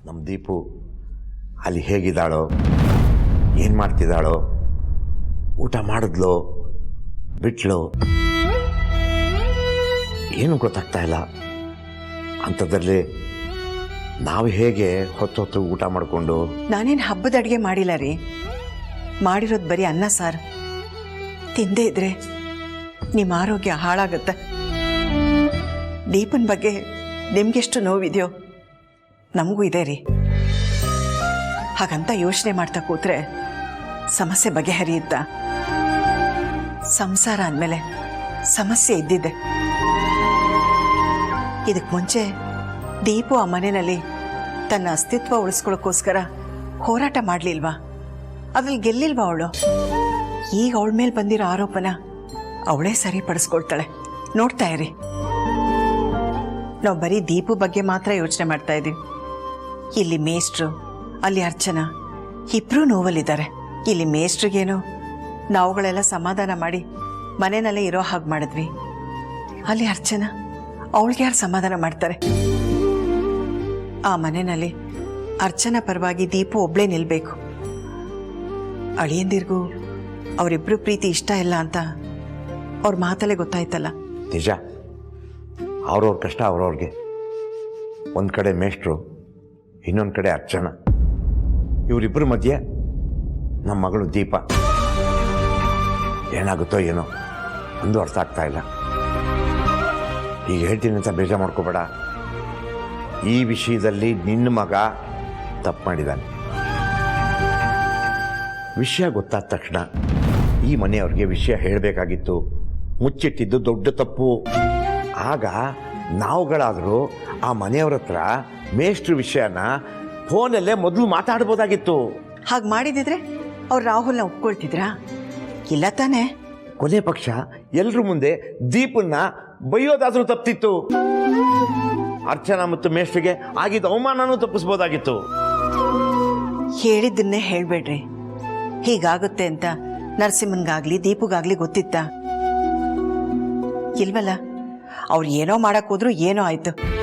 ನಮ್ಮ ದೀಪು ಅಲ್ಲಿ ಹೇಗಿದ್ದಾಳೋ, ಏನು ಮಾಡ್ತಿದ್ದಾಳೋ, ಊಟ ಮಾಡಿದ್ಲೋ ಬಿಟ್ಲೋ ಏನು ಗೊತ್ತಾಗ್ತಾ ಇಲ್ಲ. ಅಂಥದ್ರಲ್ಲಿ ನಾವು ಹೇಗೆ ಹೊತ್ತು ಊಟ ಮಾಡಿಕೊಂಡು. ನಾನೇನು ಹಬ್ಬದ ಅಡುಗೆ ಮಾಡಿಲ್ಲ ರೀ, ಮಾಡಿರೋದು ಬರೀ ಅನ್ನ ಸಾರು. ತಿಂದೇ ಇದ್ರೆ ನಿಮ್ಮ ಆರೋಗ್ಯ ಹಾಳಾಗತ್ತೆ. ದೀಪನ ಬಗ್ಗೆ ನಿಮ್ಗೆಷ್ಟು ನೋವಿದೆಯೋ ನಮಗೂ ಇದೆ ರೀ. ಹಾಗಂತ ಯೋಚನೆ ಮಾಡ್ತಾ ಕೂತ್ರೆ ಸಮಸ್ಯೆ ಬಗೆಹರಿಯುತ್ತ? ಸಂಸಾರ ಅಂದಮೇಲೆ ಸಮಸ್ಯೆ ಇದ್ದಿದ್ದೆ. ಇದಕ್ಕೆ ಮುಂಚೆ ದೀಪು ಆ ಮನೆಯಲ್ಲಿ ತನ್ನ ಅಸ್ತಿತ್ವ ಉಳಿಸ್ಕೊಳ್ಳೋಕ್ಕೋಸ್ಕರ ಹೋರಾಟ ಮಾಡಲಿಲ್ವಾ? ಅದ್ರಲ್ಲಿ ಗೆಲ್ಲಿಲ್ವಾ ಅವಳು? ಈಗ ಅವಳ ಮೇಲೆ ಬಂದಿರೋ ಆರೋಪನ ಅವಳೇ ಸರಿಪಡಿಸ್ಕೊಳ್ತಾಳೆ. ನೋಡ್ತಾ ಇರಿ. ನಾವು ಬರೀ ದೀಪು ಬಗ್ಗೆ ಮಾತ್ರ ಯೋಚನೆ ಮಾಡ್ತಾ ಇದ್ದೀವಿ. ಇಲ್ಲಿ ಮೇಷ್ಟ್ರು, ಅಲ್ಲಿ ಅರ್ಚನಾ, ಇಬ್ಬರೂ ನೋವಲ್ಲಿದ್ದಾರೆ. ಇಲ್ಲಿ ಮೇಷ್ಟ್ರಿಗೇನೋ ನಾವುಗಳೆಲ್ಲ ಸಮಾಧಾನ ಮಾಡಿ ಮನೆಯಲ್ಲೇ ಇರೋ ಹಾಗೆ ಮಾಡಿದ್ವಿ. ಅಲ್ಲಿ ಅರ್ಚನಾ, ಅವಳಿಗೆ ಯಾರು ಸಮಾಧಾನ ಮಾಡ್ತಾರೆ? ಆ ಮನೆಯಲ್ಲಿ ಅರ್ಚನಾ ಪರವಾಗಿ ದೀಪು ಒಬ್ಳೇ ನಿಲ್ಬೇಕು. ಅಳಿಯಂದಿರ್ಗೂ ಅವರಿಬ್ಬರು ಪ್ರೀತಿ ಇಷ್ಟ ಇಲ್ಲ ಅಂತ ಅವ್ರ ಮಾತಲ್ಲೇ ಗೊತ್ತಾಯ್ತಲ್ಲ. ನಿಜ, ಅವ್ರವ್ರ ಕಷ್ಟ ಅವ್ರವ್ರಿಗೆ. ಒಂದು ಕಡೆ ಮೇಷ್ಟ್ರು, ಇನ್ನೊಂದು ಕಡೆ ಅರ್ಚನಾ. ಇವರಿಬ್ಬರ ಮಧ್ಯೆ ನಮ್ಮ ಮಗಳು ದೀಪ. ಏನಾಗುತ್ತೋ ಏನೋ ಒಂದು ಅರ್ಥ ಆಗ್ತಾ ಇಲ್ಲ. ಈಗ ಹೇಳ್ತೀನಿ ಅಂತ ಬೇಜಾರು ಮಾಡ್ಕೋಬೇಡ. ಈ ವಿಷಯದಲ್ಲಿ ನಿನ್ನ ಮಗ ತಪ್ಪು ಮಾಡಿದ್ದಾನೆ. ವಿಷಯ ಗೊತ್ತಾದ ತಕ್ಷಣ ಈ ಮನೆಯವ್ರಿಗೆ ವಿಷಯ ಹೇಳಬೇಕಾಗಿತ್ತು. ಮುಚ್ಚಿಟ್ಟಿದ್ದು ದೊಡ್ಡ ತಪ್ಪು. ಆಗ ನಾವುಗಳಾದರೂ ಆ ಮನೆಯವ್ರ ಹತ್ರ ಮೇಷ್ಟ್ರ ವಿಷಯನ ಫೋನಲ್ಲೇ ಮೊದಲು ಮಾತಾಡ್ಬೋದಾಗಿತ್ತು. ಹಾಗೆ ಮಾಡಿದಿದ್ರೆ ಅವ್ರು ರಾಹುಲ್ನ ಒಪ್ಕೊಳ್ತಿದ್ರಾ? ಇಲ್ಲ ತಾನೇ? ಕೊನೆ ಪಕ್ಷ ಎಲ್ರ ಮುಂದೆ ದೀಪನ್ನ ಬೈಯೋದಾದ್ರೂ ತಪ್ಪಿತ್ತು. ಅರ್ಚನಾ ಮತ್ತು ಮೇಷ್ಟ್ರಿಗೆ ಆಗಿದ್ದ ಅವಮಾನನೂ ತಪ್ಪಿಸ್ಬೋದಾಗಿತ್ತು. ಹೇಳಿದ್ದನ್ನೇ ಹೇಳ್ಬೇಡ್ರಿ. ಹೀಗಾಗುತ್ತೆ ಅಂತ ನರಸಿಂಹನ್ಗಾಗ್ಲಿ ದೀಪುಗಾಗ್ಲಿ ಗೊತ್ತಿತ್ತಾ? ಇಲ್ವಲ್ಲ. ಅವ್ರು ಏನೋ ಮಾಡಕ್ ಹೋದ್ರು ಏನೋ ಆಯ್ತು.